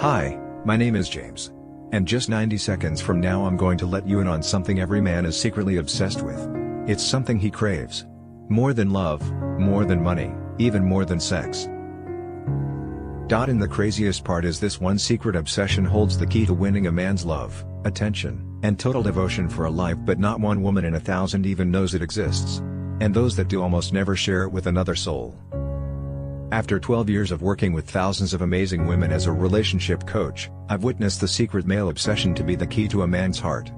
Hi, my name is James. And just 90 seconds from now I'm going to let you in on something every man is secretly obsessed with. It's something he craves. More than love, more than money, even more than sex. And the craziest part is this one secret obsession holds the key to winning a man's love, attention, and total devotion for a life, but not one woman in 1,000 even knows it exists. And those that do almost never share it with another soul. After 12 years of working with thousands of amazing women as a relationship coach, I've witnessed the secret male obsession to be the key to a man's heart.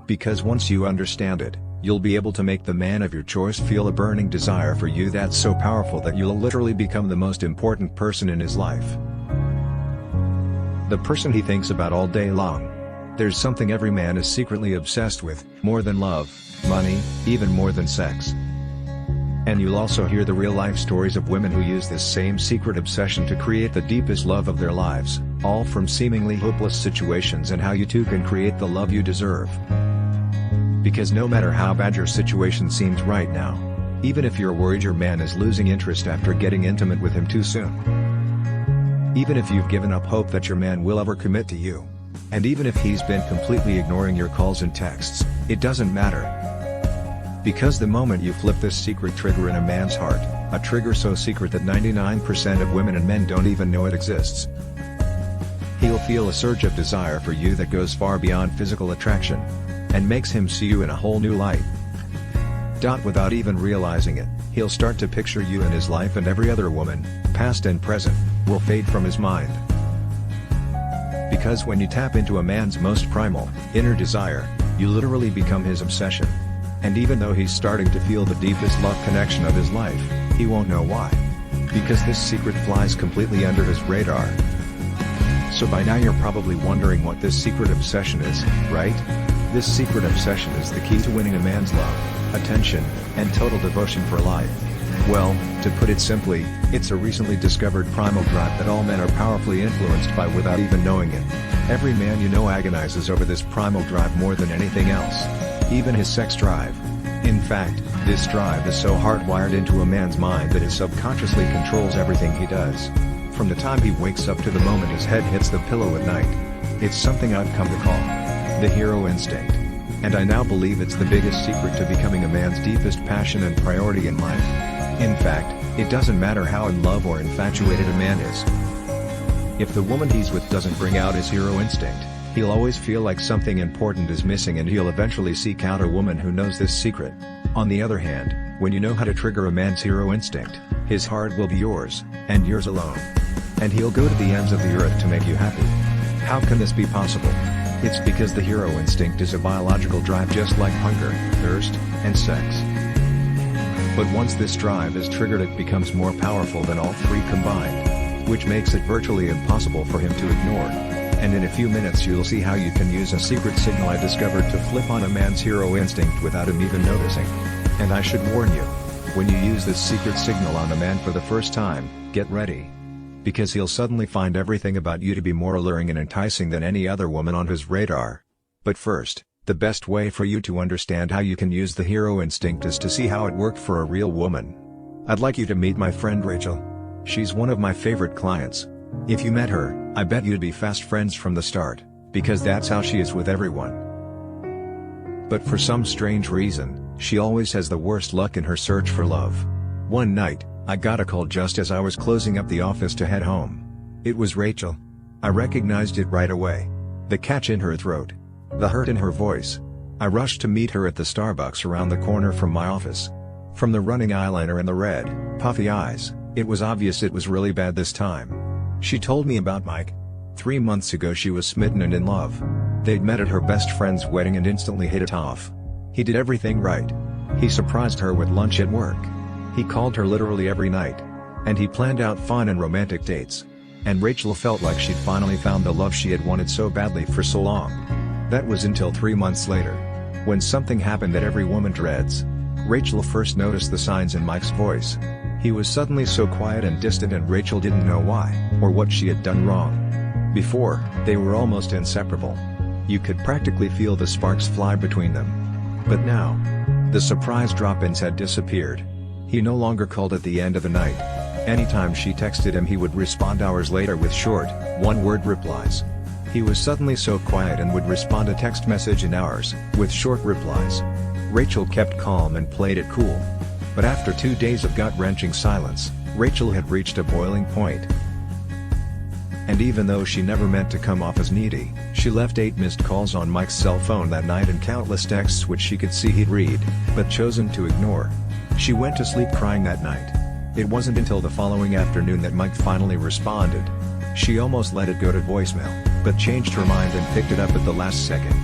Because once you understand it, you'll be able to make the man of your choice feel a burning desire for you that's so powerful that you'll literally become the most important person in his life. The person he thinks about all day long. There's something every man is secretly obsessed with, more than love, money, even more than sex. And you'll also hear the real-life stories of women who use this same secret obsession to create the deepest love of their lives, all from seemingly hopeless situations, and how you too can create the love you deserve. Because no matter how bad your situation seems right now, even if you're worried your man is losing interest after getting intimate with him too soon, even if you've given up hope that your man will ever commit to you, and even if he's been completely ignoring your calls and texts, it doesn't matter. Because the moment you flip this secret trigger in a man's heart, a trigger so secret that 99% of women and men don't even know it exists, he'll feel a surge of desire for you that goes far beyond physical attraction, and makes him see you in a whole new light. Without even realizing it, he'll start to picture you in his life, and every other woman, past and present, will fade from his mind. Because when you tap into a man's most primal, inner desire, you literally become his obsession. And even though he's starting to feel the deepest love connection of his life, he won't know why. Because this secret flies completely under his radar. So by now you're probably wondering what this secret obsession is, right? This secret obsession is the key to winning a man's love, attention, and total devotion for life. Well, to put it simply, it's a recently discovered primal drive that all men are powerfully influenced by without even knowing it. Every man you know agonizes over this primal drive more than anything else. Even his sex drive. In fact, this drive is so hardwired into a man's mind that it subconsciously controls everything he does. From the time he wakes up to the moment his head hits the pillow at night. It's something I've come to call the hero instinct. And I now believe it's the biggest secret to becoming a man's deepest passion and priority in life. In fact, it doesn't matter how in love or infatuated a man is. If the woman he's with doesn't bring out his hero instinct, he'll always feel like something important is missing, and he'll eventually seek out a woman who knows this secret. On the other hand, when you know how to trigger a man's hero instinct, his heart will be yours, and yours alone. And he'll go to the ends of the earth to make you happy. How can this be possible? It's because the hero instinct is a biological drive just like hunger, thirst, and sex. But once this drive is triggered, it becomes more powerful than all three combined, which makes it virtually impossible for him to ignore. And in a few minutes you'll see how you can use a secret signal I discovered to flip on a man's hero instinct without him even noticing. And I should warn you, when you use this secret signal on a man for the first time, get ready. Because he'll suddenly find everything about you to be more alluring and enticing than any other woman on his radar. But first, the best way for you to understand how you can use the hero instinct is to see how it worked for a real woman. I'd like you to meet my friend Rachel. She's one of my favorite clients. If you met her, I bet you'd be fast friends from the start, because that's how she is with everyone. But for some strange reason, she always has the worst luck in her search for love. One night, I got a call just as I was closing up the office to head home. It was Rachel. I recognized it right away. The catch in her throat. The hurt in her voice. I rushed to meet her at the Starbucks around the corner from my office. From the running eyeliner and the red, puffy eyes, it was obvious it was really bad this time. She told me about Mike. 3 months ago she was smitten and in love. They'd met at her best friend's wedding and instantly hit it off. He did everything right. He surprised her with lunch at work. He called her literally every night. And he planned out fun and romantic dates. And Rachel felt like she'd finally found the love she had wanted so badly for so long. That was until 3 months later. When something happened that every woman dreads. Rachel first noticed the signs in Mike's voice. He was suddenly so quiet and distant, and Rachel didn't know why, or what she had done wrong. Before, they were almost inseparable. You could practically feel the sparks fly between them. But now, the surprise drop-ins had disappeared. He no longer called at the end of the night. Anytime she texted him, he would respond hours later with short, one-word replies. He was suddenly so quiet and would respond a text message in hours, with short replies. Rachel kept calm and played it cool. But after 2 days of gut-wrenching silence, Rachel had reached a boiling point. And even though she never meant to come off as needy, she left 8 missed calls on Mike's cell phone that night and countless texts which she could see he'd read, but chosen to ignore. She went to sleep crying that night. It wasn't until the following afternoon that Mike finally responded. She almost let it go to voicemail, but changed her mind and picked it up at the last second.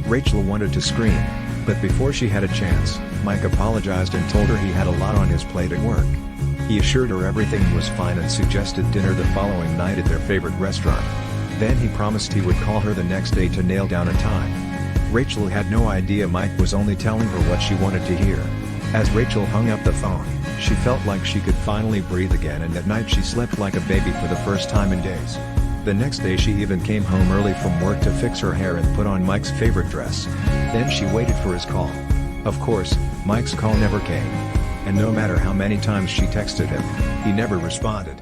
Rachel wanted to scream, but before she had a chance, Mike apologized and told her he had a lot on his plate at work. He assured her everything was fine and suggested dinner the following night at their favorite restaurant. Then he promised he would call her the next day to nail down a time. Rachel had no idea Mike was only telling her what she wanted to hear. As Rachel hung up the phone, she felt like she could finally breathe again, and that night she slept like a baby for the first time in days. The next day she even came home early from work to fix her hair and put on Mike's favorite dress. Then she waited for his call. Of course, Mike's call never came. And no matter how many times she texted him, he never responded.